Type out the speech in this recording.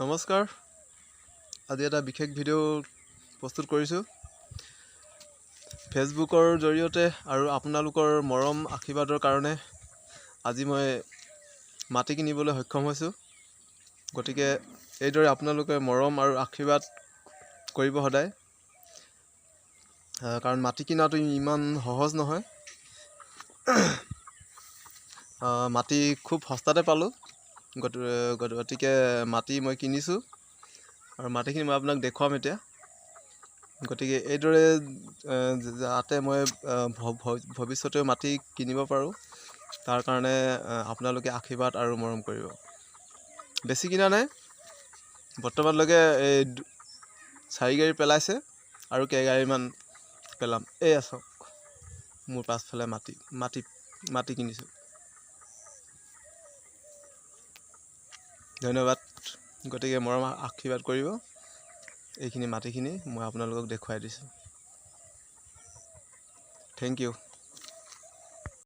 নমস্কাৰ আজি এটা বিশেষ ভিডিঅ' প্ৰস্তুত কৰিছোঁ ফেচবুকৰ জৰিয়তে আৰু আপোনালোকৰ মৰম আশীৰ্বাদৰ কাৰণে আজি মই মাটি কিনিবলৈ সক্ষম হৈছোঁ গতিকে এইদৰে আপোনালোকে মৰম আৰু আশীৰ্বাদ কৰিব সদায় কাৰণ মাটি কিনাটো ইমান সহজ নহয় মাটি খুব সস্তাতে পালোঁ গতিকে মাটি মই কিনিছোঁ আৰু মাটিখিনি মই আপোনাক দেখুৱাম এতিয়া গতিকে এইদৰে যাতে মই ভৱিষ্যতেও মাটি কিনিব পাৰোঁ তাৰ কাৰণে আপোনালোকে আশীৰ্বাদ আৰু মৰম কৰিব বেছি কিনা নাই বৰ্তমানলৈকে এই 4 গাড়ী পেলাইছে আৰু কেইগাড়ীমান পেলাম এই আছক মোৰ পাছফালে মাটি কিনিছোঁ ধন্যবাদ গতিকে মৰম আশীৰ্বাদ কৰিব এইখিনি মাটিখিনি মই আপোনালোকক দেখুৱাই দিছোঁ থেংক ইউ